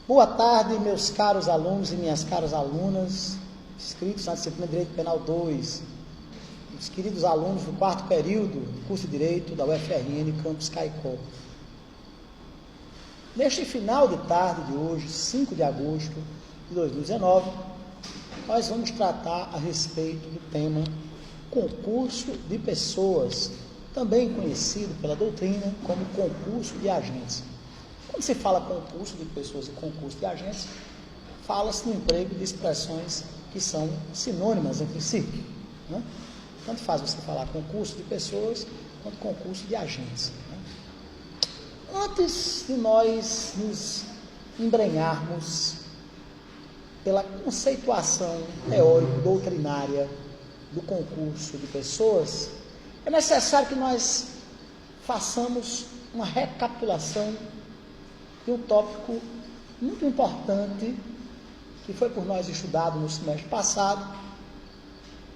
Boa tarde, meus caros alunos e minhas caras alunas, inscritos na disciplina de Direito Penal 2, os queridos alunos do 4º período do curso de Direito da UFRN, Campus Caicó. Neste final de tarde de hoje, 5 de agosto de 2019, nós vamos tratar a respeito do tema concurso de pessoas, também conhecido pela doutrina como concurso de agentes. Quando se fala concurso de pessoas e concurso de agentes, fala-se no emprego de expressões que são sinônimas entre si, né? Tanto faz você falar concurso de pessoas quanto concurso de agentes, né? Antes de nós nos embrenharmos pela conceituação teórico-doutrinária do concurso de pessoas, é necessário que nós façamos uma recapitulação de um tópico muito importante que foi por nós estudado no semestre passado,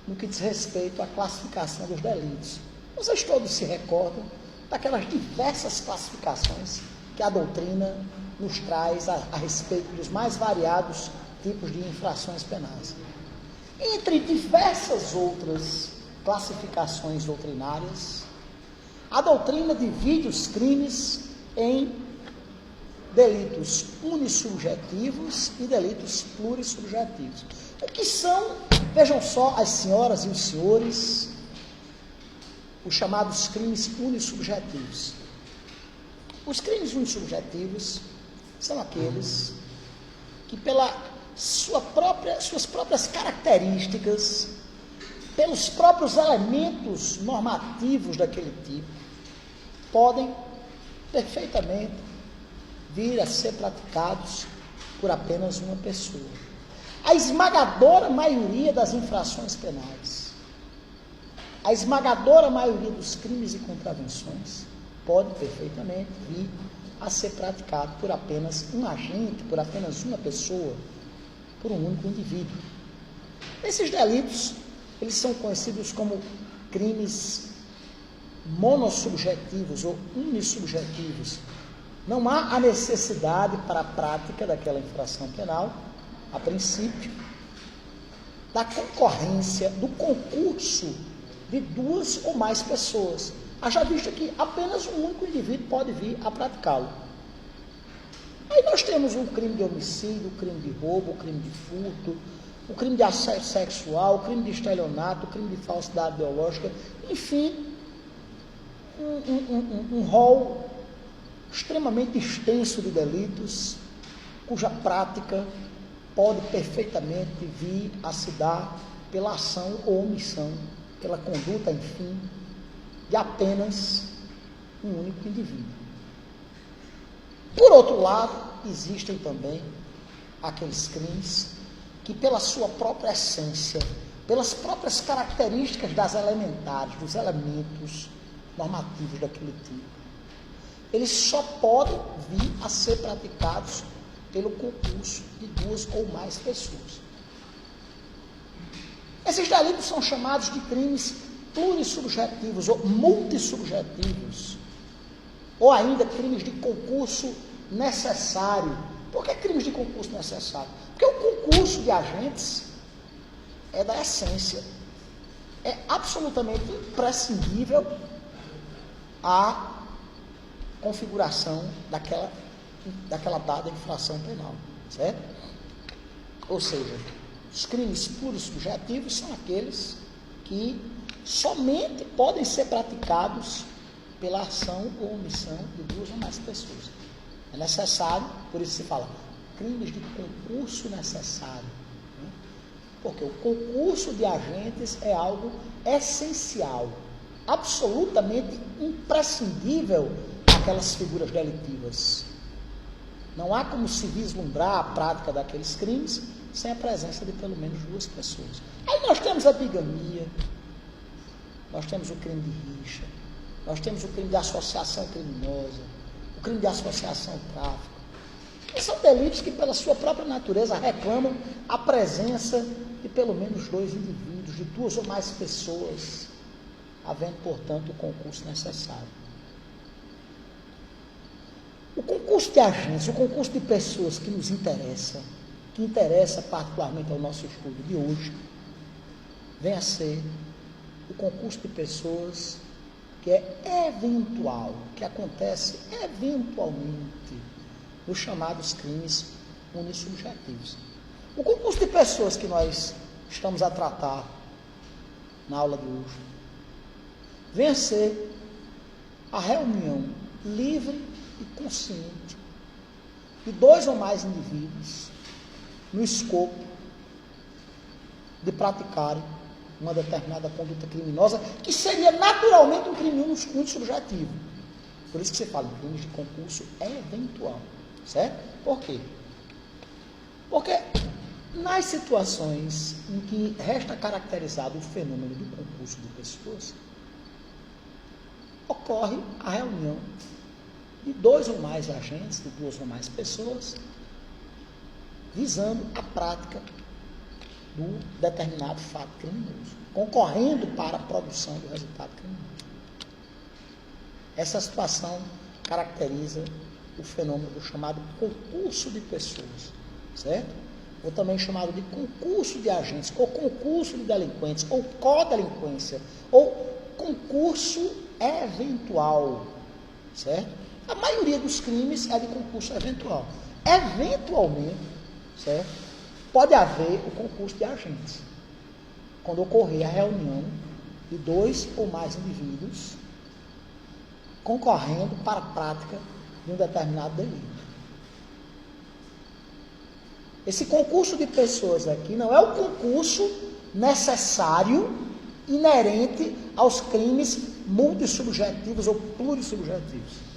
no que diz respeito à classificação dos delitos. Vocês todos se recordam daquelas diversas classificações que a doutrina nos traz a respeito dos mais variados tipos de infrações penais. Entre diversas outras classificações doutrinárias, a doutrina divide os crimes em delitos unissubjetivos e delitos plurissubjetivos. O que são, vejam só as senhoras e os senhores, os chamados crimes unissubjetivos. Os crimes unissubjetivos são aqueles que, pelas suas próprias características, pelos próprios elementos normativos daquele tipo, podem perfeitamente vir a ser praticados por apenas uma pessoa. A esmagadora maioria das infrações penais, a esmagadora maioria dos crimes e contravenções pode perfeitamente vir a ser praticado por apenas um agente, por apenas uma pessoa, por um único indivíduo. Esses delitos, eles são conhecidos como crimes monossubjetivos ou unissubjetivos. Não há a necessidade para a prática daquela infração penal, a princípio, da concorrência, do concurso de duas ou mais pessoas. Haja visto que apenas um único indivíduo pode vir a praticá-lo. Aí nós temos o crime de homicídio, o crime de roubo, o crime de furto, o crime de assédio sexual, o crime de estelionato, o crime de falsidade ideológica, enfim, um rol extremamente extenso de delitos, cuja prática pode perfeitamente vir a se dar pela ação ou omissão, pela conduta, enfim, de apenas um único indivíduo. Por outro lado, existem também aqueles crimes que, pela sua própria essência, pelas próprias características das elementares, dos elementos normativos daquele tipo, eles só podem vir a ser praticados pelo concurso de duas ou mais pessoas. Esses delitos são chamados de crimes plurissubjetivos ou multissubjetivos, ou ainda crimes de concurso necessário. Por que crimes de concurso necessário? Porque o concurso de agentes é da essência, é absolutamente imprescindível a configuração daquela dada infração penal, certo? Ou seja, os crimes plurissubjetivos são aqueles que somente podem ser praticados pela ação ou omissão de duas ou mais pessoas. É necessário, por isso se fala, crimes de concurso necessário, né? Porque o concurso de agentes é algo essencial, absolutamente imprescindível aquelas figuras delitivas. Não há como se vislumbrar a prática daqueles crimes sem a presença de pelo menos duas pessoas. Aí nós temos a bigamia, nós temos o crime de rixa, nós temos o crime de associação criminosa, o crime de associação tráfico. E são delitos que, pela sua própria natureza, reclamam a presença de pelo menos dois indivíduos, de duas ou mais pessoas, havendo, portanto, o concurso necessário. O concurso de agentes, o concurso de pessoas que nos interessa, que interessa particularmente ao nosso estudo de hoje, vem a ser o concurso de pessoas que é eventual, que acontece eventualmente nos chamados crimes unissubjetivos. O concurso de pessoas que nós estamos a tratar na aula de hoje vem a ser a reunião livre e consciente de dois ou mais indivíduos no escopo de praticarem uma determinada conduta criminosa, que seria naturalmente um crime muito subjetivo. Por isso que você fala em crimes de concurso eventual, certo? Por quê? Porque nas situações em que resta caracterizado o fenômeno do concurso de pessoas, ocorre a reunião de dois ou mais agentes, de duas ou mais pessoas, visando a prática do determinado fato criminoso, concorrendo para a produção do resultado criminoso. Essa situação caracteriza o fenômeno do chamado concurso de pessoas, certo? Ou também chamado de concurso de agentes, ou concurso de delinquentes, ou codelinquência, ou concurso eventual, certo? A maioria dos crimes é de concurso eventual. Eventualmente, certo? Pode haver o concurso de agentes, quando ocorrer a reunião de dois ou mais indivíduos concorrendo para a prática de um determinado delito. Esse concurso de pessoas aqui não é o concurso necessário, inerente aos crimes multissubjetivos ou plurissubjetivos.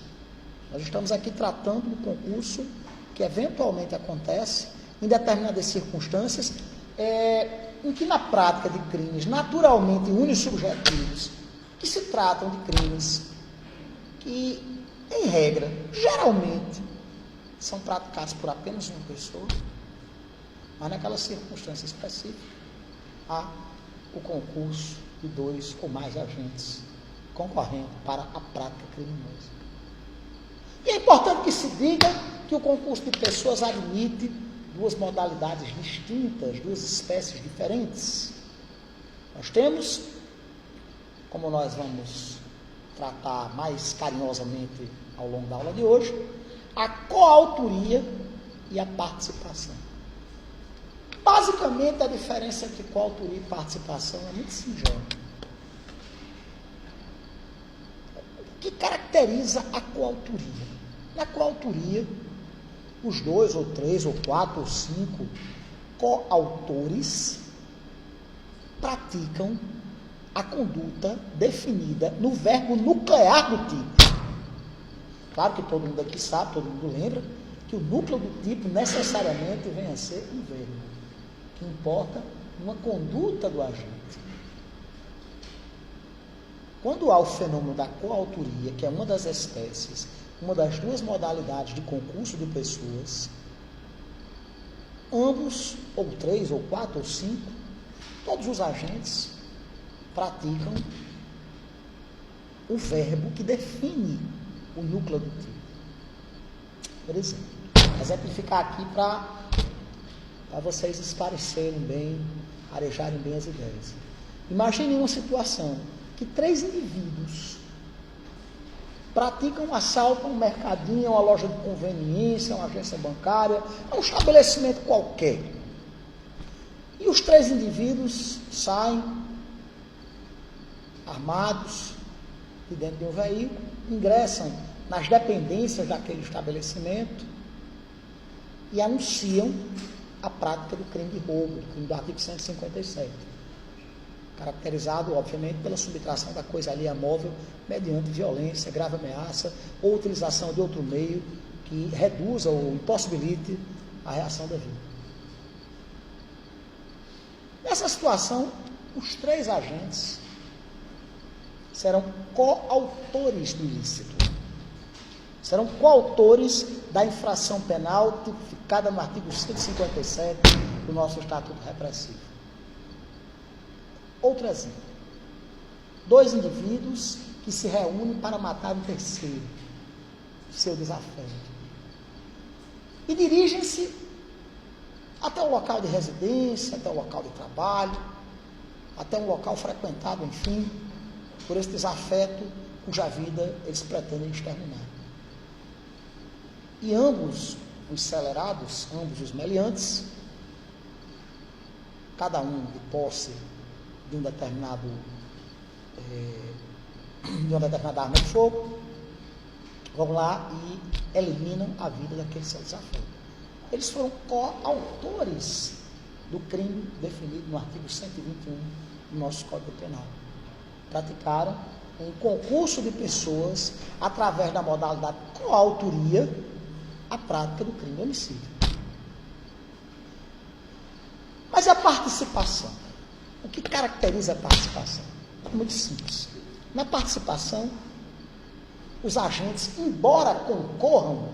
Nós estamos aqui tratando do concurso que eventualmente acontece em determinadas circunstâncias, em que na prática de crimes naturalmente unissubjetivos, que se tratam de crimes que, em regra, geralmente, são praticados por apenas uma pessoa, mas naquela circunstância específica, há o concurso de dois ou mais agentes concorrendo para a prática criminosa. E é importante que se diga que o concurso de pessoas admite duas modalidades distintas, duas espécies diferentes. Nós temos, como nós vamos tratar mais carinhosamente ao longo da aula de hoje, a coautoria e a participação. Basicamente, a diferença entre coautoria e participação é muito singela. O que caracteriza a coautoria? Na coautoria, os dois, ou três, ou quatro, ou cinco coautores praticam a conduta definida no verbo nuclear do tipo. Claro que todo mundo aqui sabe, todo mundo lembra, que o núcleo do tipo necessariamente vem a ser um verbo, que importa uma conduta do agente. Quando há o fenômeno da coautoria, que é uma das espécies, uma das duas modalidades de concurso de pessoas, ambos, ou três, ou quatro, ou cinco, todos os agentes praticam o verbo que define o núcleo do tipo. Por exemplo, exemplificar aqui para vocês esclarecerem bem, arejarem bem as ideias. Imaginem uma situação que três indivíduos praticam um assalto a um mercadinho, a uma loja de conveniência, a uma agência bancária, a um estabelecimento qualquer. E os três indivíduos saem armados de dentro de um veículo, ingressam nas dependências daquele estabelecimento e anunciam a prática do crime de roubo, do crime do artigo 157. Caracterizado, obviamente, pela subtração da coisa alheia móvel mediante violência, grave ameaça ou utilização de outro meio que reduza ou impossibilite a reação da vida. Nessa situação, os três agentes serão coautores do ilícito. Serão coautores da infração penal tipificada no artigo 157 do nosso Estatuto Repressivo. Outro exemplo. Dois indivíduos que se reúnem para matar um terceiro, seu desafeto. e dirigem-se até o local de residência, até o local de trabalho, até um local frequentado, enfim, por esse desafeto cuja vida eles pretendem exterminar. E ambos os celerados, ambos os meliantes, cada um de posse de uma determinada arma de fogo, vão lá e eliminam a vida daquele seu desafeto. Eles foram coautores do crime definido no artigo 121 do nosso Código Penal. Praticaram um concurso de pessoas, através da modalidade coautoria, a prática do crime de homicídio. Mas a participação? O que caracteriza a participação? É muito simples. Na participação, os agentes, embora concorram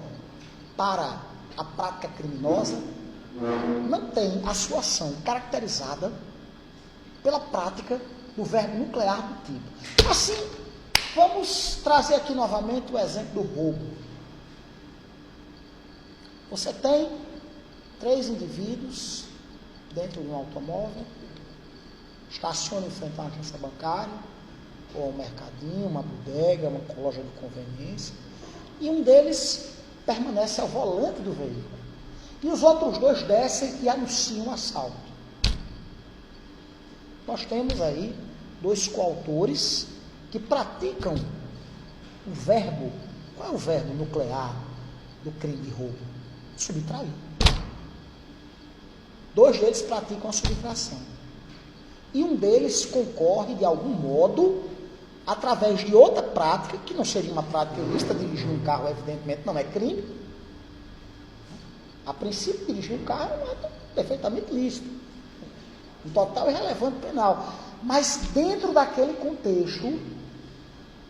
para a prática criminosa, não têm a sua ação caracterizada pela prática do verbo nuclear do tipo. Assim, vamos trazer aqui novamente o exemplo do roubo. Você tem 3 indivíduos dentro de um automóvel, estaciona em frente a uma agência bancária, ou um mercadinho, uma bodega, uma loja de conveniência, e um deles permanece ao volante do veículo. E os outros 2 descem e anunciam um assalto. Nós temos aí 2 coautores que praticam o verbo. Qual é o verbo nuclear do crime de roubo? Subtrair. 2 deles praticam a subtração. E um deles concorre de algum modo, através de outra prática, que não seria uma prática ilícita. Dirigir um carro, evidentemente, não é crime. A princípio, dirigir um carro é um ato perfeitamente lícito, um total irrelevante penal. Mas dentro daquele contexto,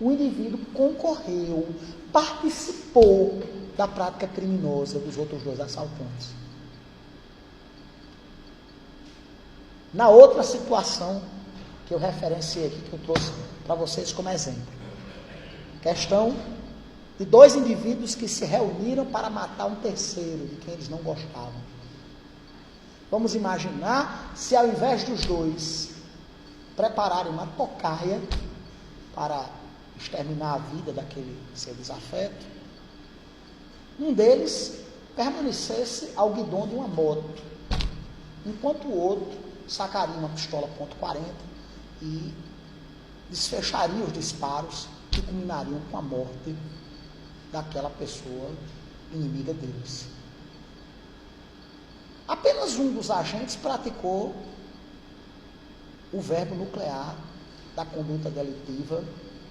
o indivíduo concorreu, participou da prática criminosa dos outros 2 assaltantes. Na outra situação que eu referenciei aqui, que eu trouxe para vocês como exemplo, questão de 2 indivíduos que se reuniram para matar um terceiro, de quem eles não gostavam. Vamos imaginar se, ao invés dos 2 prepararem uma tocaia para exterminar a vida daquele seu desafeto, um deles permanecesse ao guidão de uma moto, enquanto o outro sacaria uma pistola .40 e desfecharia os disparos que culminariam com a morte daquela pessoa inimiga deles. Apenas um dos agentes praticou o verbo nuclear da conduta delitiva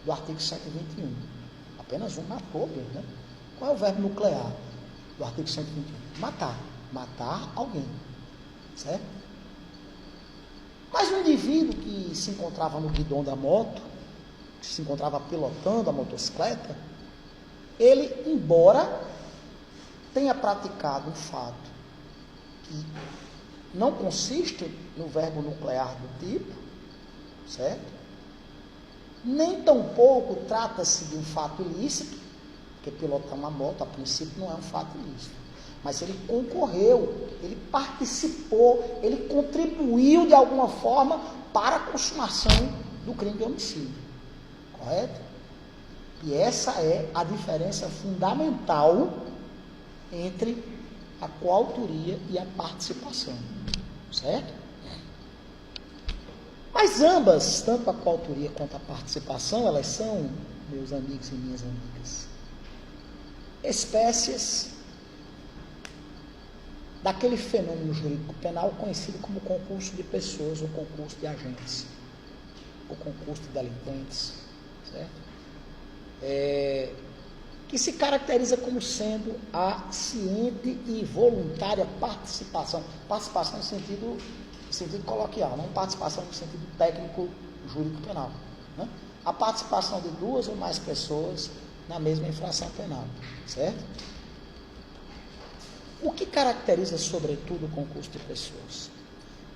do artigo 121. Apenas um matou alguém, né? Qual é o verbo nuclear do artigo 121? Matar. Matar alguém. Certo? Mas o indivíduo que se encontrava no guidão da moto, que se encontrava pilotando a motocicleta, ele, embora tenha praticado um fato que não consiste no verbo nuclear do tipo, certo? Nem tampouco trata-se de um fato ilícito, porque pilotar uma moto, a princípio, não é um fato ilícito. Mas ele concorreu, ele participou, ele contribuiu de alguma forma para a consumação do crime de homicídio. Correto? E essa é a diferença fundamental entre a coautoria e a participação. Certo? Mas ambas, tanto a coautoria quanto a participação, elas são, meus amigos e minhas amigas, espécies daquele fenômeno jurídico penal conhecido como concurso de pessoas ou concurso de agentes, ou concurso de delinquentes, certo? Que se caracteriza como sendo a ciente e voluntária participação no sentido coloquial, não participação no sentido técnico jurídico penal, né? A participação de 2 ou mais pessoas na mesma infração penal, certo? O que caracteriza, sobretudo, o concurso de pessoas?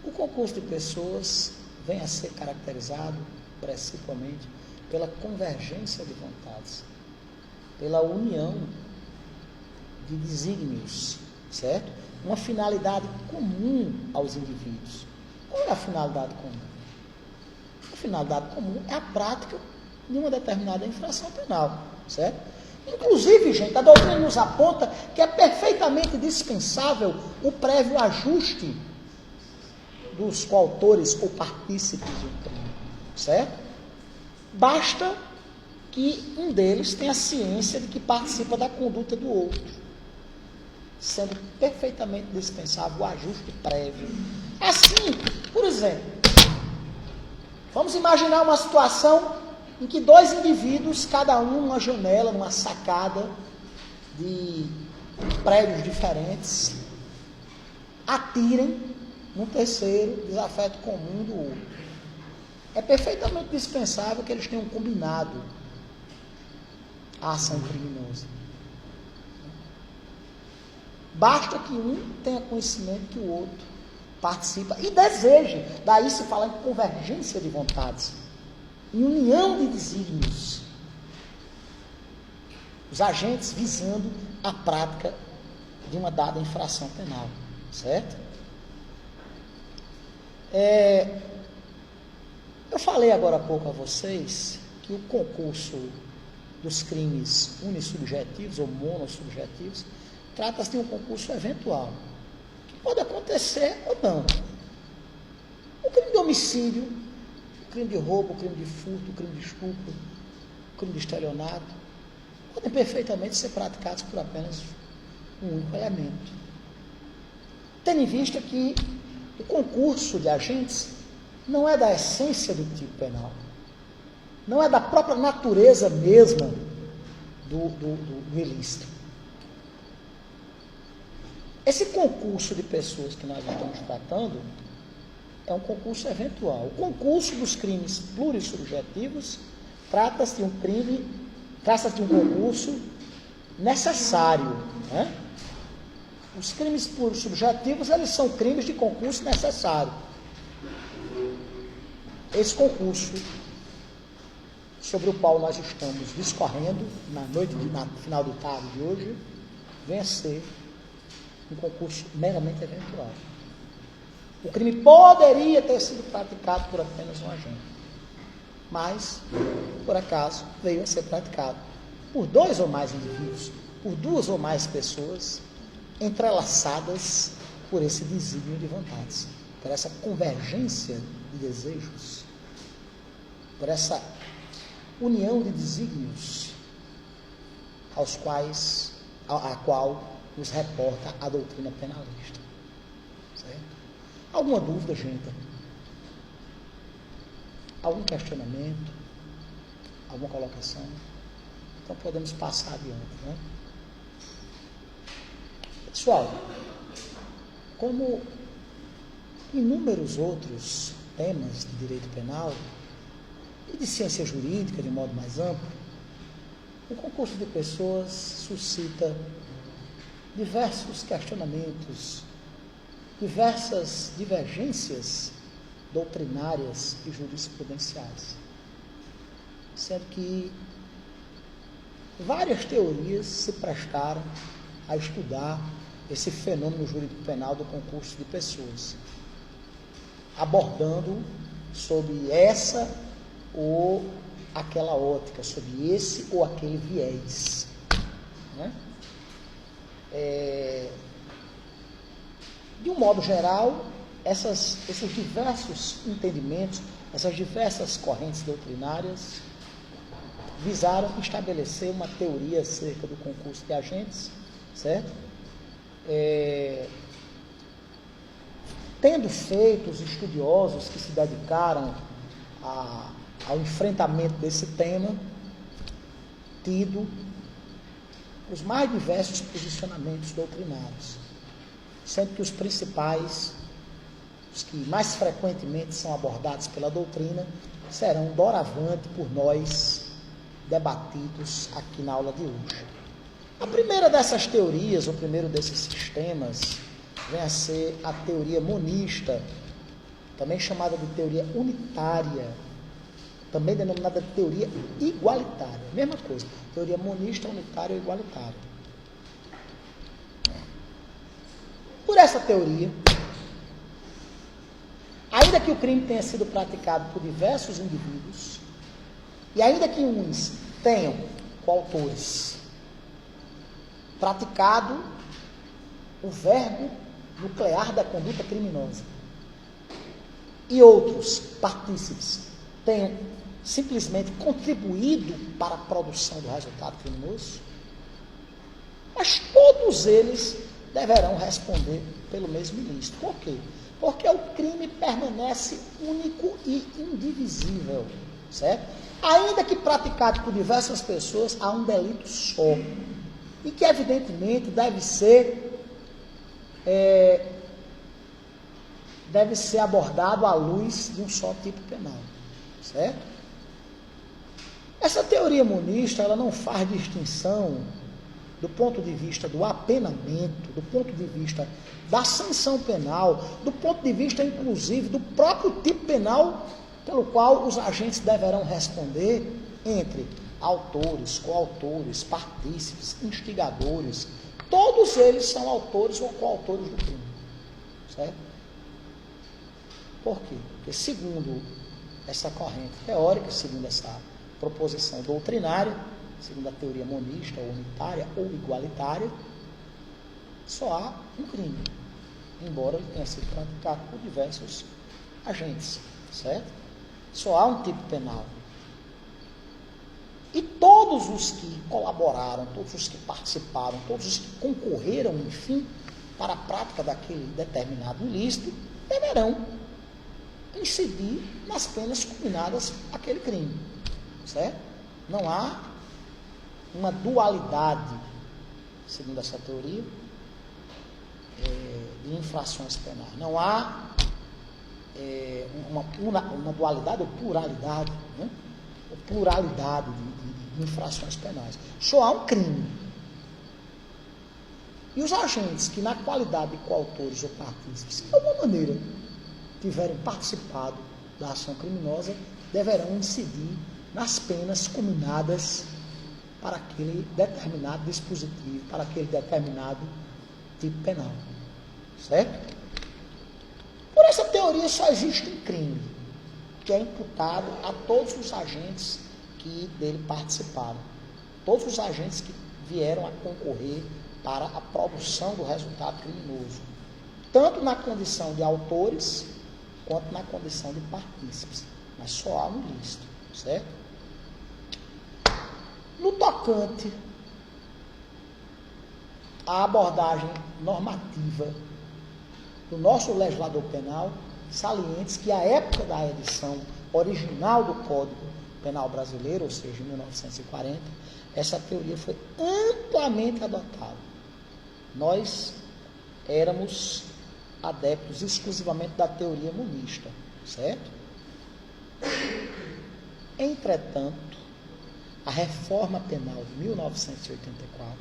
O concurso de pessoas vem a ser caracterizado, principalmente, pela convergência de vontades, pela união de desígnios certo? Uma finalidade comum aos indivíduos. Qual é a finalidade comum? A finalidade comum é a prática de uma determinada infração penal, certo? Inclusive, gente, a doutrina nos aponta que é perfeitamente dispensável o prévio ajuste dos coautores ou partícipes do crime, certo? Basta que um deles tenha ciência de que participa da conduta do outro, sendo perfeitamente dispensável o ajuste prévio. Assim, por exemplo, vamos imaginar uma situação em que dois indivíduos, cada um numa janela, numa sacada de prédios diferentes, atirem no terceiro desafeto comum do outro. É perfeitamente dispensável que eles tenham combinado a ação criminosa. Basta que um tenha conhecimento que o outro participa e deseje. Daí se fala em convergência de vontades, em união de desígnios. Os agentes visando a prática de uma dada infração penal, certo? Eu falei agora há pouco a vocês que o concurso dos crimes unissubjetivos ou monossubjetivos trata-se de um concurso eventual, que pode acontecer ou não. O crime de homicídio, o crime de roubo, o crime de furto, o crime de estupro, o crime de estelionato, podem perfeitamente ser praticados por apenas um único elemento. Tendo em vista que o concurso de agentes não é da essência do tipo penal, não é da própria natureza mesma do ilícito. Esse concurso de pessoas que nós estamos tratando é um concurso eventual. O concurso dos crimes plurissubjetivos trata-se de um concurso necessário, né? Os crimes plurissubjetivos, eles são crimes de concurso necessário. Esse concurso sobre o qual nós estamos discorrendo na final do tarde de hoje, vem a ser um concurso meramente eventual. O crime poderia ter sido praticado por apenas um agente, mas, por acaso, veio a ser praticado por dois ou mais indivíduos, por duas ou mais pessoas, entrelaçadas por esse desígnio de vontades, por essa convergência de desejos, por essa união de desígnios a qual nos reporta a doutrina penalista. Certo? Alguma dúvida, gente? Algum questionamento? Alguma colocação? Então podemos passar adiante, né? Pessoal, como inúmeros outros temas de direito penal e de ciência jurídica de modo mais amplo, o concurso de pessoas suscita diversos questionamentos, diversas divergências doutrinárias e jurisprudenciais, sendo que várias teorias se prestaram a estudar esse fenômeno jurídico penal do concurso de pessoas, abordando sob essa ou aquela ótica, sob esse ou aquele viés, né? De um modo geral, esses diversos entendimentos, essas diversas correntes doutrinárias visaram estabelecer uma teoria acerca do concurso de agentes, certo? Tendo feito os estudiosos que se dedicaram ao enfrentamento desse tema, tido os mais diversos posicionamentos doutrinários, sendo que os principais, os que mais frequentemente são abordados pela doutrina, serão doravante por nós debatidos aqui na aula de hoje. A primeira dessas teorias, o primeiro desses sistemas, vem a ser a teoria monista, também chamada de teoria unitária, também denominada de teoria igualitária. Mesma coisa, teoria monista, unitária ou igualitária. essa teoria, ainda que o crime tenha sido praticado por diversos indivíduos, e ainda que uns tenham, coautores, praticado o verbo nuclear da conduta criminosa, e outros partícipes tenham simplesmente contribuído para a produção do resultado criminoso, mas todos eles deverão responder pelo mesmo ilícito. Por quê? Porque o crime permanece único e indivisível, certo? Ainda que praticado por diversas pessoas, há um delito só, e que evidentemente deve ser abordado à luz de um só tipo penal, certo? Essa teoria monista, ela não faz distinção do ponto de vista do apenamento, do ponto de vista da sanção penal, do ponto de vista, inclusive, do próprio tipo penal pelo qual os agentes deverão responder entre autores, coautores, partícipes, instigadores. Todos eles são autores ou coautores do crime, certo? Por quê? Porque segundo essa corrente teórica, segundo essa proposição doutrinária, segundo a teoria monista, ou unitária ou igualitária, só há um crime, embora ele tenha sido praticado por diversos agentes, certo? Só há um tipo penal. E todos os que colaboraram, todos os que participaram, todos os que concorreram, enfim, para a prática daquele determinado ilícito, deverão incidir nas penas combinadas àquele crime, certo? Não há uma dualidade, segundo essa teoria, de infrações penais. Não há uma dualidade ou pluralidade, né? Ou pluralidade de infrações penais. Só há um crime. E os agentes que, na qualidade de coautores ou partícipes, de alguma maneira tiverem participado da ação criminosa, deverão incidir nas penas combinadas para aquele determinado dispositivo, para aquele determinado tipo penal. Certo? Por essa teoria só existe um crime, que é imputado a todos os agentes que dele participaram. Todos os agentes que vieram a concorrer para a produção do resultado criminoso. Tanto na condição de autores, quanto na condição de partícipes. Mas só há um ilícito, certo? No tocante à abordagem normativa do nosso legislador penal, salientes que à época da edição original do Código Penal Brasileiro, ou seja, em 1940, essa teoria foi amplamente adotada. Nós éramos adeptos exclusivamente da teoria monista, certo? Entretanto, a reforma penal de 1984,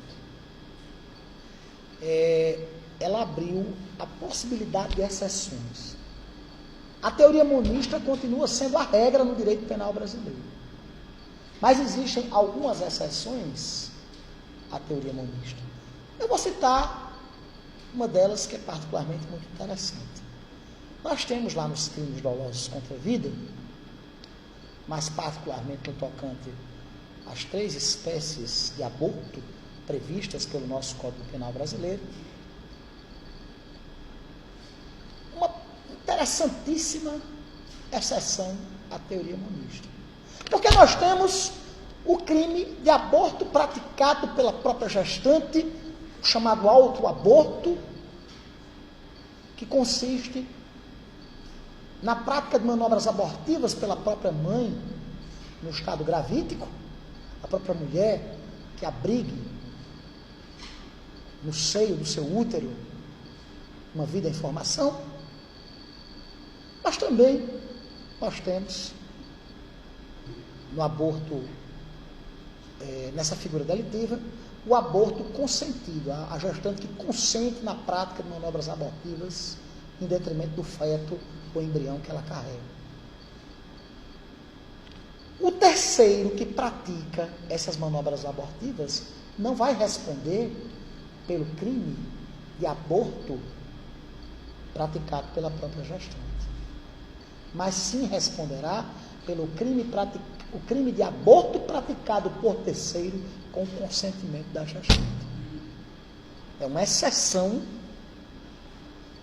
ela abriu a possibilidade de exceções. A teoria monista continua sendo a regra no direito penal brasileiro. Mas existem algumas exceções à teoria monista. Eu vou citar uma delas que é particularmente muito interessante. Nós temos lá nos crimes dolosos contra a vida, mas particularmente no tocante às 3 espécies de aborto previstas pelo nosso Código Penal brasileiro, uma interessantíssima exceção à teoria monista. Porque nós temos o crime de aborto praticado pela própria gestante, chamado autoaborto, que consiste na prática de manobras abortivas pela própria mãe no estado gravídico, a própria mulher que abrigue no seio do seu útero uma vida em formação. Mas também nós temos no aborto, nessa figura delitiva, o aborto consentido, a gestante que consente na prática de manobras abortivas em detrimento do feto ou embrião que ela carrega. O terceiro que pratica essas manobras abortivas não vai responder pelo crime de aborto praticado pela própria gestante, mas sim responderá pelo o crime de aborto praticado por terceiro com o consentimento da gestante. É uma exceção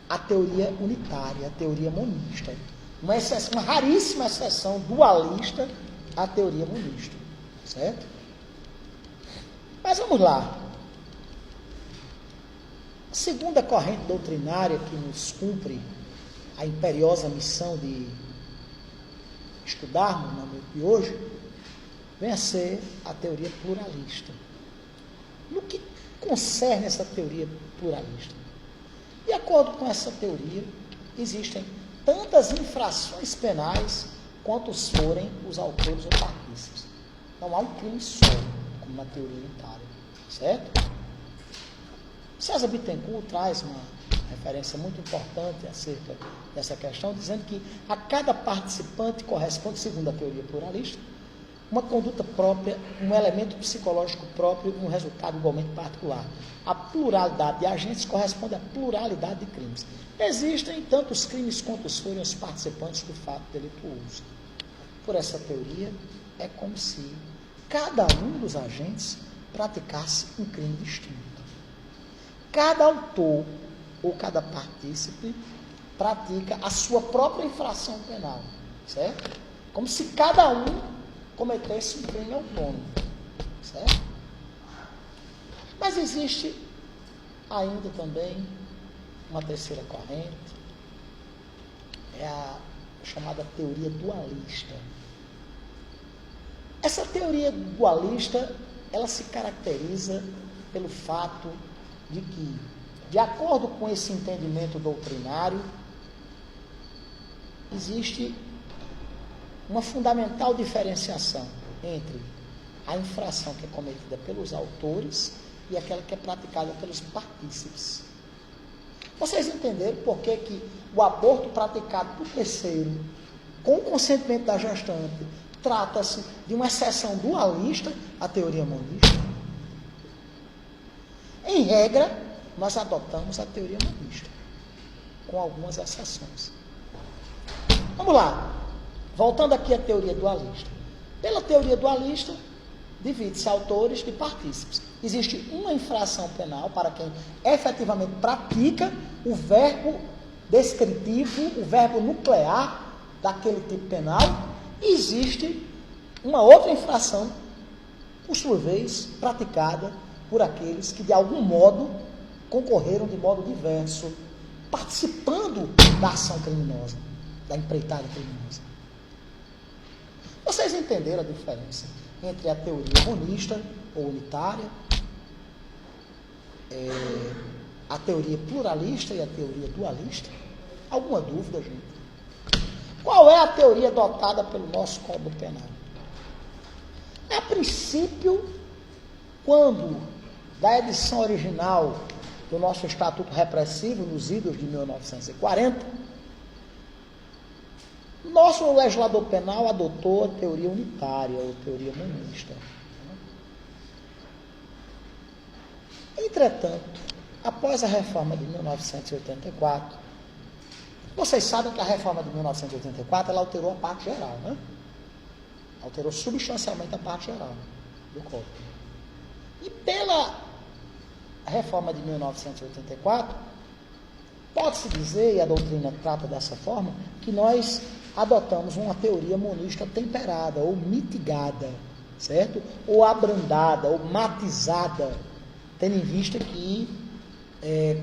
à teoria unitária, à teoria monista. Uma raríssima exceção dualista à teoria monista. Certo? Mas vamos lá. A segunda corrente doutrinária que nos cumpre a imperiosa missão de estudarmos na noite de hoje, vem a ser a teoria pluralista. No que concerne essa teoria pluralista? De acordo com essa teoria, existem tantas infrações penais quantos forem os autores ou partícipes. Não há um crime só, como na teoria unitária. Certo? César Bittencourt traz uma referência muito importante acerca dessa questão, dizendo que a cada participante corresponde, segundo a teoria pluralista, uma conduta própria, um elemento psicológico próprio, um resultado igualmente particular. A pluralidade de agentes corresponde à pluralidade de crimes. Existem tantos crimes quantos forem os participantes do fato delituoso. Por essa teoria, é como se cada um dos agentes praticasse um crime distinto. Cada autor ou cada partícipe pratica a sua própria infração penal, certo? Como se cada um cometesse um crime autônomo, certo? Mas existe ainda também uma terceira corrente, é a chamada teoria dualista. Essa teoria dualista, ela se caracteriza pelo fato de que, de acordo com esse entendimento doutrinário, existe uma fundamental diferenciação entre a infração que é cometida pelos autores e aquela que é praticada pelos partícipes. Vocês entenderam por que o aborto praticado por terceiro, com o consentimento da gestante, trata-se de uma exceção dualista à teoria monista? Em regra, nós adotamos a teoria monista, com algumas exceções. Vamos lá. Voltando aqui à teoria dualista. Pela teoria dualista, divide-se autores e partícipes. Existe uma infração penal para quem efetivamente pratica o verbo descritivo, o verbo nuclear daquele tipo penal. E existe uma outra infração, por sua vez, praticada por aqueles que, de algum modo, concorreram de modo diverso, participando da ação criminosa, da empreitada criminosa. Vocês entenderam a diferença entre a teoria monista ou unitária, a teoria pluralista e a teoria dualista? Alguma dúvida, gente? Qual é a teoria adotada pelo nosso Código Penal? A princípio, quando da edição original do nosso Estatuto Repressivo, nos idos de 1940, nosso legislador penal adotou a teoria unitária, ou teoria monista. Entretanto, após a reforma de 1984, vocês sabem que a reforma de 1984, ela alterou a parte geral, né? Alterou substancialmente a parte geral do Código. E pela reforma de 1984, pode-se dizer, e a doutrina trata dessa forma, que nós adotamos uma teoria monista temperada, ou mitigada, certo? Ou abrandada, ou matizada, tendo em vista que,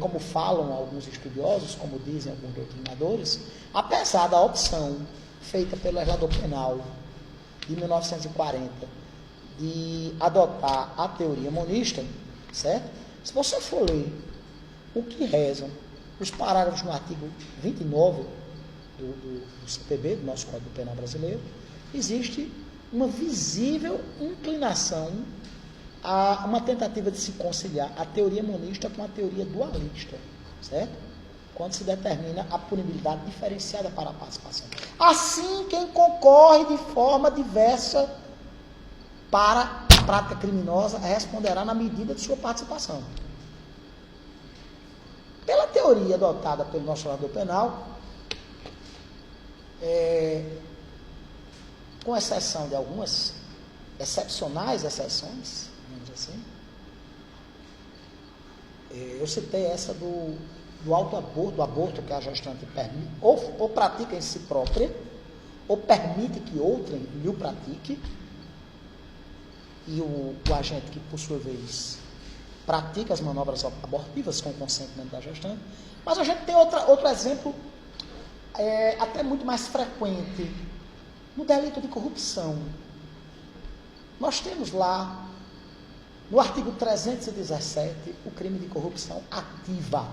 como falam alguns estudiosos, como dizem alguns doutrinadores, apesar da opção feita pelo legislador penal de 1940 de adotar a teoria monista, certo? Se você for ler o que rezam os parágrafos no artigo 29 do CPB, do nosso Código Penal brasileiro, existe uma visível inclinação a uma tentativa de se conciliar a teoria monista com a teoria dualista, certo? Quando se determina a punibilidade diferenciada para a participação. Assim, quem concorre de forma diversa para a prática criminosa responderá na medida de sua participação. Pela teoria teoria adotada pelo nosso orador penal, com exceção de algumas excepcionais exceções, digamos assim, eu citei essa do autoaborto, do aborto que a gestante permite, ou pratica em si própria, ou permite que outrem lhe o pratique, e o agente que, por sua vez, pratica as manobras abortivas com o consentimento da gestante. Mas a gente tem outro exemplo, até muito mais frequente, no delito de corrupção. Nós temos lá, no artigo 317, o crime de corrupção ativa,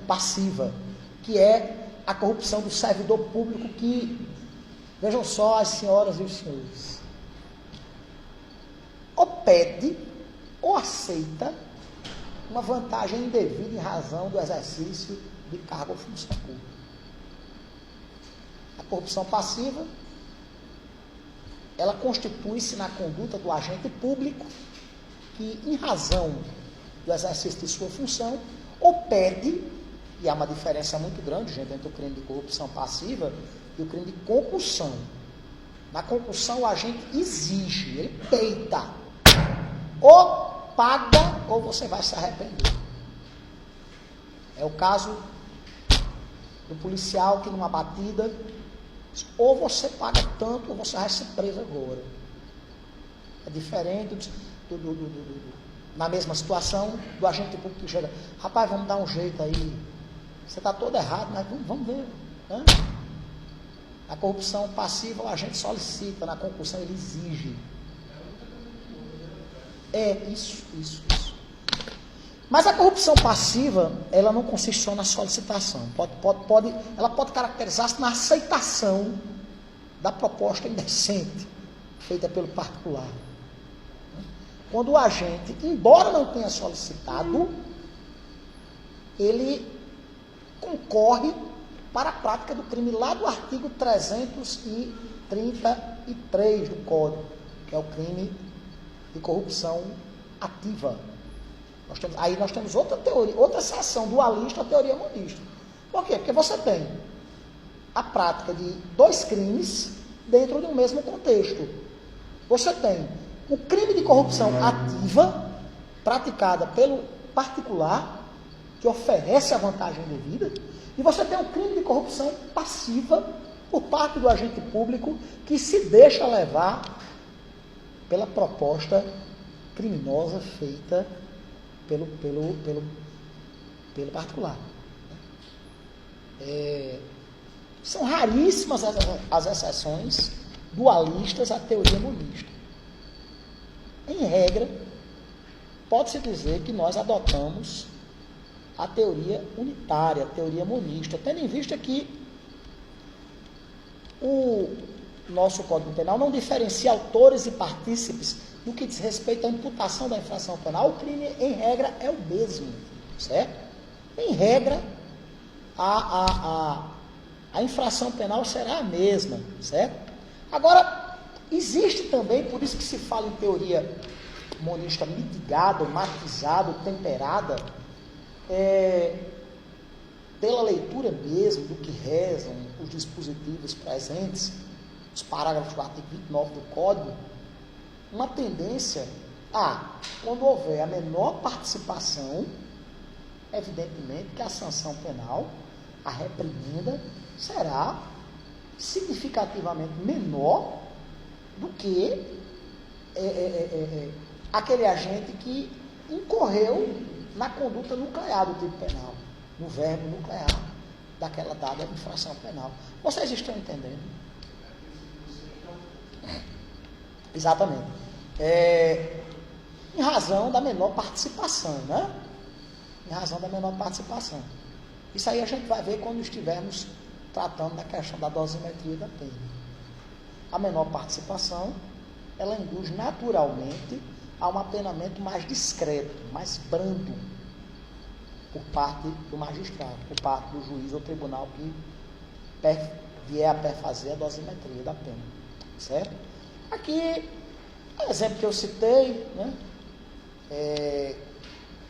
passiva, que é a corrupção do servidor público que, vejam só as senhoras e os senhores, ou pede ou aceita uma vantagem indevida em razão do exercício de cargo ou função pública. A corrupção passiva, ela constitui-se na conduta do agente público que, em razão do exercício de sua função, ou pede, e há uma diferença muito grande, gente, entre o crime de corrupção passiva e o crime de concussão. Na concussão, o agente exige, ele peita. Ou paga, ou você vai se arrepender. É o caso do policial que, numa batida, ou você paga tanto, ou você vai ser preso agora. É diferente na mesma situação, do agente público que chega, rapaz, vamos dar um jeito aí, você está todo errado, mas vamos ver, né? A corrupção passiva, o agente solicita, na concussão ele exige. Isso. Mas a corrupção passiva, ela não consiste só na solicitação. Ela pode caracterizar-se na aceitação da proposta indecente feita pelo particular. Quando o agente, embora não tenha solicitado, ele concorre para a prática do crime lá do artigo 333 do Código, que é o crime de corrupção ativa. Nós temos outra teoria, outra seção dualista, a teoria monista. Por quê? Porque você tem a prática de dois crimes dentro de um mesmo contexto. Você tem o crime de corrupção ativa, praticada pelo particular, que oferece a vantagem devida, e você tem o crime de corrupção passiva, por parte do agente público, que se deixa levar pela proposta criminosa feita pelo particular. São raríssimas as exceções dualistas à teoria monista. Em regra, pode-se dizer que nós adotamos a teoria unitária, a teoria monista, tendo em vista que o nosso Código Penal não diferencia autores e partícipes no que diz respeito à imputação da infração penal. O crime, em regra, é o mesmo, certo? Em regra, a infração penal será a mesma, certo? Agora, existe também, por isso que se fala em teoria monista mitigada, matizada, temperada, pela leitura mesmo do que rezam os dispositivos presentes, os parágrafos do artigo 29 do Código, uma tendência quando houver a menor participação, evidentemente que a sanção penal, a reprimenda, será significativamente menor do que aquele agente que incorreu na conduta nuclear do tipo penal, no verbo nuclear daquela dada infração penal. Vocês estão entendendo? Exatamente. Em razão da menor participação, né? Em razão da menor participação. Isso aí a gente vai ver quando estivermos tratando da questão da dosimetria da pena. A menor participação, ela induz naturalmente a um apenamento mais discreto, mais brando, por parte do magistrado, por parte do juiz ou tribunal que vier a perfazer a dosimetria da pena, certo? Aqui, o exemplo que eu citei, né,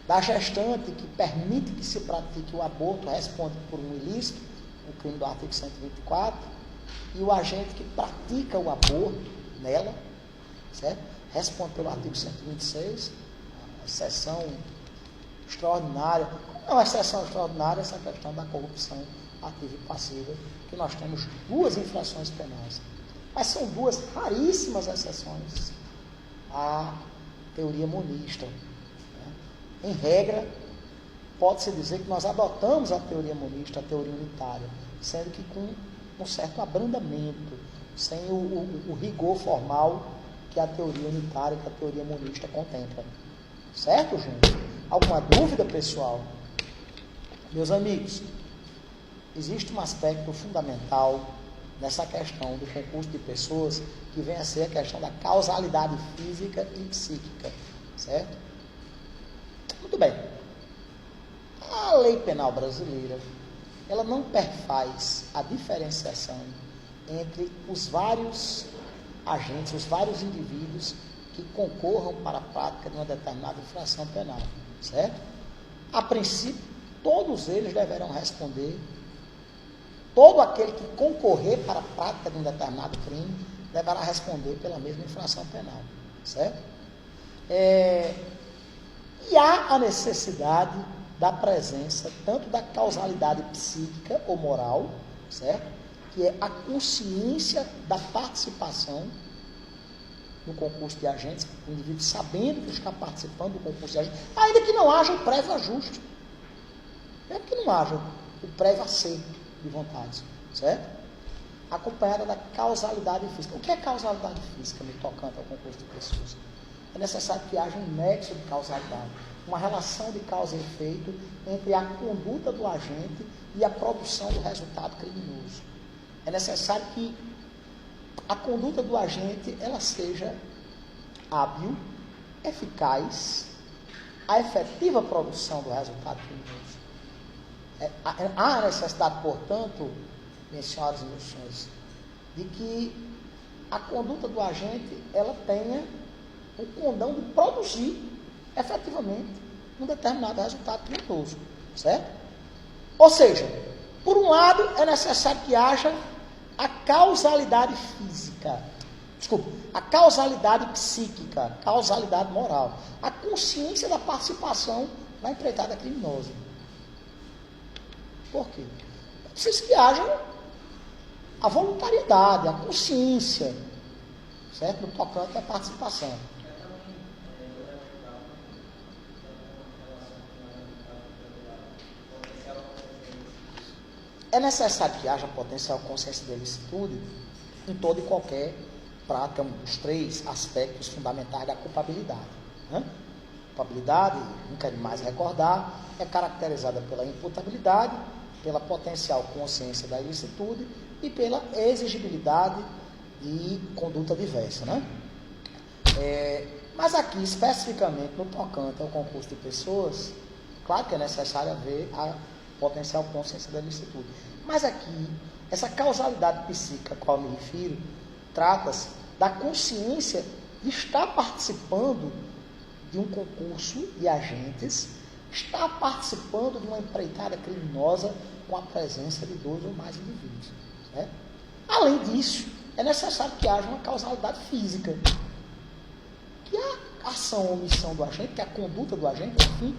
da gestante que permite que se pratique o aborto responde por um ilícito, o crime do artigo 124, e o agente que pratica o aborto nela, certo? Responde pelo artigo 126, a exceção extraordinária. Não é exceção extraordinária essa questão da corrupção ativa e passiva, que nós temos 2 infrações penais. Mas são 2 raríssimas exceções à teoria monista. Em regra, pode-se dizer que nós adotamos a teoria monista, a teoria unitária, sendo que com um certo abrandamento, sem o rigor formal que a teoria unitária, que a teoria monista contempla. Certo, gente? Alguma dúvida, pessoal? Meus amigos, existe um aspecto fundamental nessa questão do concurso de pessoas, que vem a ser a questão da causalidade física e psíquica, certo? Muito bem. A lei penal brasileira, ela não perfaz a diferenciação entre os vários agentes, os vários indivíduos que concorram para a prática de uma determinada infração penal, certo? A princípio, todos eles deverão responder, todo aquele que concorrer para a prática de um determinado crime deverá responder pela mesma infração penal, certo? E há a necessidade da presença tanto da causalidade psíquica ou moral, certo? Que é a consciência da participação no concurso de agentes, o indivíduo sabendo que está participando do concurso de agentes, ainda que não haja o prévio ajuste, mesmo que não haja o prévio acerto de vontades, certo? Acompanhada da causalidade física. O que é causalidade física no tocante ao concurso de pessoas? É necessário que haja um nexo de causalidade, uma relação de causa e efeito entre a conduta do agente e a produção do resultado criminoso. É necessário que a conduta do agente ela seja hábil, eficaz, a efetiva produção do resultado criminoso. Há a necessidade, portanto, minhas senhoras e meus senhores, de que a conduta do agente ela tenha o condão de produzir efetivamente um determinado resultado criminoso, certo? Ou seja, por um lado é necessário que haja a causalidade física, a causalidade psíquica, a causalidade moral, a consciência da participação na empreitada criminosa. Por quê? É preciso que haja a voluntariedade, a consciência, certo? No tocante à participação. É necessário que haja potencial consciência de ilicitude em toda e qualquer prática, os 3 aspectos fundamentais da culpabilidade. Né? Culpabilidade, não quero mais recordar, é caracterizada pela imputabilidade, pela potencial consciência da ilicitude e pela exigibilidade de conduta diversa. Né? Mas aqui, especificamente no tocante ao concurso de pessoas, claro que é necessário haver a potencial consciência da ilicitude. Mas aqui, essa causalidade psíquica a qual me refiro, trata-se da consciência de estar participando de um concurso de agentes, estar participando de uma empreitada criminosa com a presença de 2 ou mais indivíduos. Certo? Além disso, é necessário que haja uma causalidade física. Que a ação ou omissão do agente, que a conduta do agente, enfim,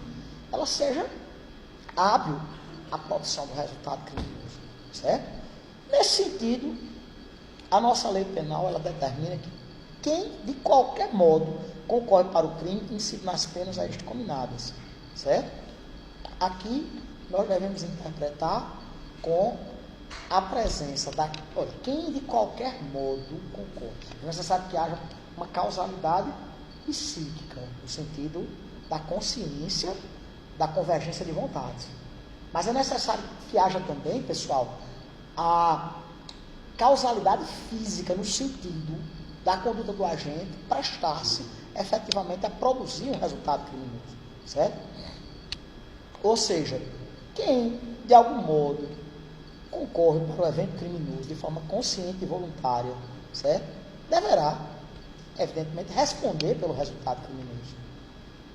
ela seja hábil à produção do resultado criminoso, certo? Nesse sentido, a nossa lei penal, ela determina que quem, de qualquer modo, concorre para o crime, incide nas penas a isto combinadas, certo? Aqui, nós devemos interpretar com a presença da... Olha, quem de qualquer modo concorre. É necessário que haja uma causalidade psíquica, no sentido da consciência, da convergência de vontades. Mas é necessário que haja também, pessoal, a causalidade física no sentido da conduta do agente prestar-se efetivamente a produzir um resultado criminoso, certo? Ou seja, quem de algum modo concorre para o evento criminoso de forma consciente e voluntária, certo? Deverá, evidentemente, responder pelo resultado criminoso.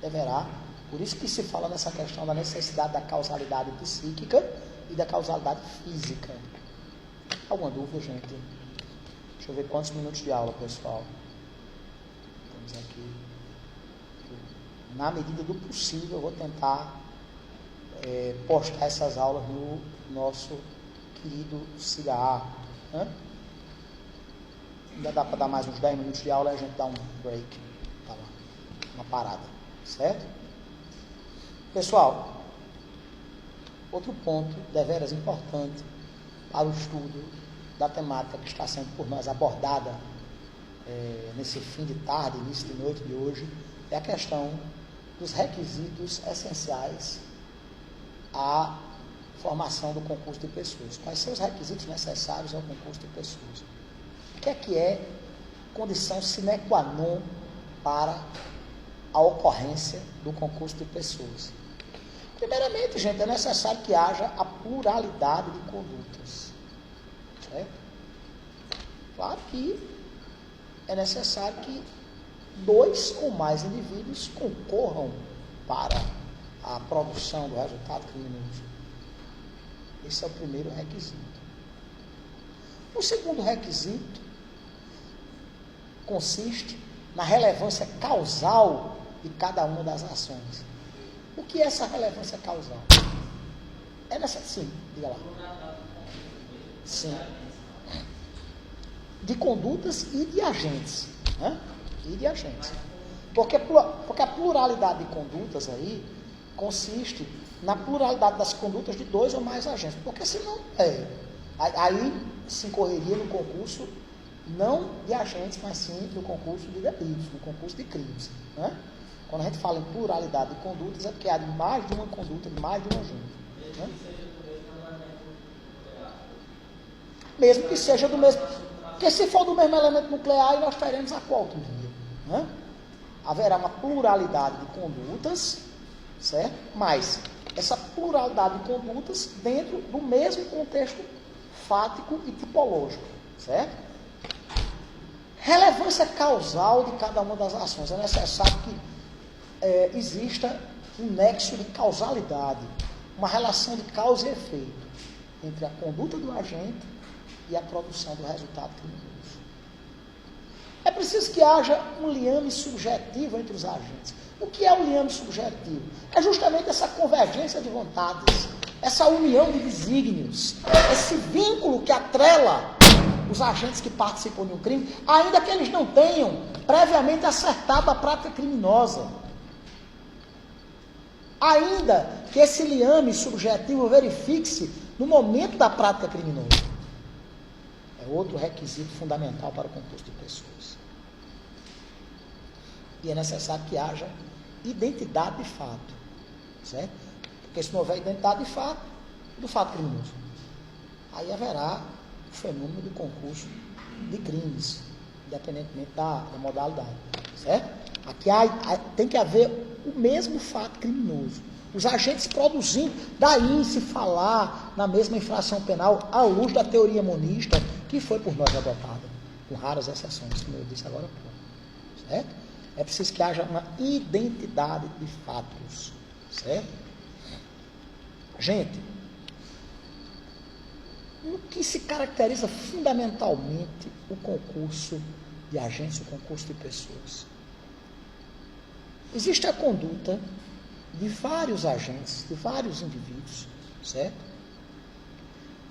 Deverá Por isso que se fala nessa questão da necessidade da causalidade psíquica e da causalidade física. Alguma dúvida, gente? Deixa eu ver quantos minutos de aula, pessoal. Temos aqui. Na medida do possível, eu vou tentar postar essas aulas no nosso querido Cigarro. Ainda dá para dar mais uns 10 minutos de aula e a gente dá um break. Tá lá. Uma parada. Certo? Pessoal, outro ponto deveras importante para o estudo da temática que está sendo por nós abordada nesse fim de tarde, início de noite de hoje, é a questão dos requisitos essenciais à formação do concurso de pessoas. Quais são os requisitos necessários ao concurso de pessoas? O que é condição sine qua non para a ocorrência do concurso de pessoas? Primeiramente, gente, é necessário que haja a pluralidade de condutas. Certo? Claro que é necessário que 2 ou mais indivíduos concorram para a produção do resultado criminoso. Esse é o primeiro requisito. O segundo requisito consiste na relevância causal de cada uma das ações. O que é essa relevância causal? É necessário, sim, diga lá. Sim. De condutas e de agentes. Né? E de agentes. Porque a pluralidade de condutas aí consiste na pluralidade das condutas de 2 ou mais agentes. Porque senão, aí se incorreria no concurso não de agentes, mas sim no concurso de delitos, no concurso de crimes. Né? Quando a gente fala em pluralidade de condutas, é porque há de mais de uma conduta, de mais de um agente. Né? Mesmo que seja do mesmo. Porque se for do mesmo elemento nuclear, nós teremos a qual autonomia. Né? Haverá uma pluralidade de condutas, certo? Mas essa pluralidade de condutas dentro do mesmo contexto fático e tipológico, certo? Relevância causal de cada uma das ações. É necessário que exista um nexo de causalidade, uma relação de causa e efeito entre a conduta do agente e a produção do resultado criminoso. É preciso que haja um liame subjetivo entre os agentes. O que é o liame subjetivo? É justamente essa convergência de vontades, essa união de desígnios, esse vínculo que atrela os agentes que participam de um crime, ainda que eles não tenham previamente acertado a prática criminosa. Ainda que esse liame subjetivo verifique-se no momento da prática criminosa. É outro requisito fundamental para o concurso de pessoas. E é necessário que haja identidade de fato, certo? Porque se não houver identidade de fato, do fato criminoso, aí haverá o fenômeno do concurso de crimes, independentemente da modalidade, certo? Aqui tem que haver o mesmo fato criminoso. Os agentes produzindo, daí se falar na mesma infração penal à luz da teoria monista, que foi por nós adotada, com raras exceções, como eu disse agora há pouco, certo? É preciso que haja uma identidade de fatos, certo? Gente, o que se caracteriza fundamentalmente o concurso de agentes, o concurso de pessoas? Existe a conduta de vários agentes, de vários indivíduos, certo?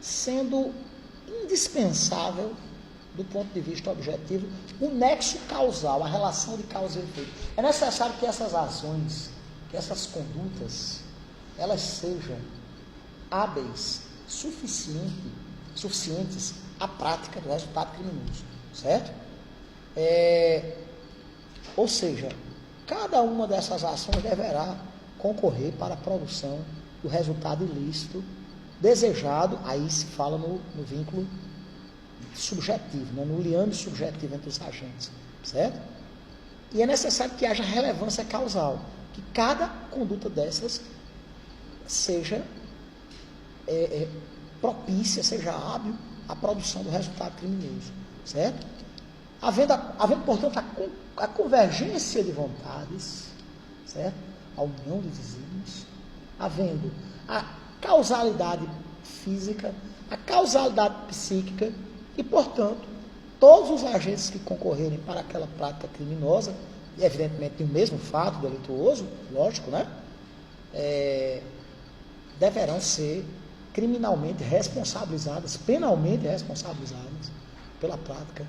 Sendo indispensável, do ponto de vista objetivo, o nexo causal, a relação de causa e efeito. É necessário que essas ações, que essas condutas, elas sejam hábeis, suficientes à prática do resultado criminoso, certo? Ou seja, cada uma dessas ações deverá concorrer para a produção do resultado ilícito desejado, aí se fala no vínculo subjetivo, né? No liame subjetivo entre os agentes, certo? E é necessário que haja relevância causal, que cada conduta dessas seja propícia, seja hábil à produção do resultado criminoso, certo? Havendo portanto, a convergência de vontades, certo? a união de desígnios, havendo a causalidade física, a causalidade psíquica e, portanto, todos os agentes que concorrerem para aquela prática criminosa, e evidentemente tem o mesmo fato delituoso, lógico, né? Deverão ser criminalmente responsabilizadas, penalmente responsabilizadas pela prática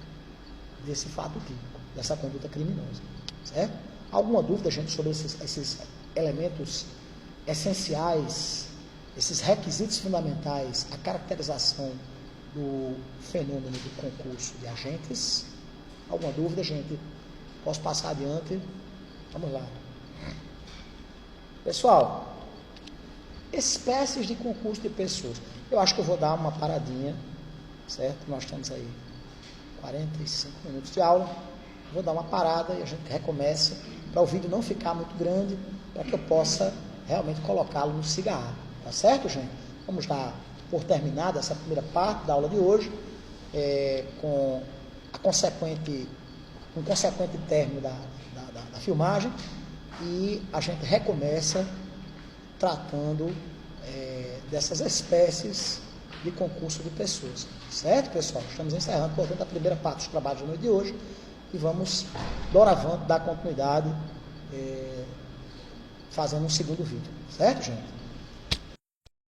desse fato típico, dessa conduta criminosa, certo? Alguma dúvida, gente, sobre esses elementos essenciais, esses requisitos fundamentais, a caracterização do fenômeno do concurso de agentes? Alguma dúvida, gente? Posso passar adiante? Vamos lá. Pessoal, espécies de concurso de pessoas. Eu acho que eu vou dar uma paradinha, certo? Nós estamos aí 45 minutos de aula. Vou dar uma parada e a gente recomeça, para o vídeo não ficar muito grande, para que eu possa realmente colocá-lo no cigarro. Tá certo, gente? Vamos dar por terminada essa primeira parte da aula de hoje, com um consequente término da filmagem, e a gente recomeça tratando dessas espécies de concurso de pessoas. Certo, pessoal? Estamos encerrando, portanto, a primeira parte dos trabalhos da noite de hoje e vamos, doravante, dar continuidade fazendo um segundo vídeo. Certo, gente?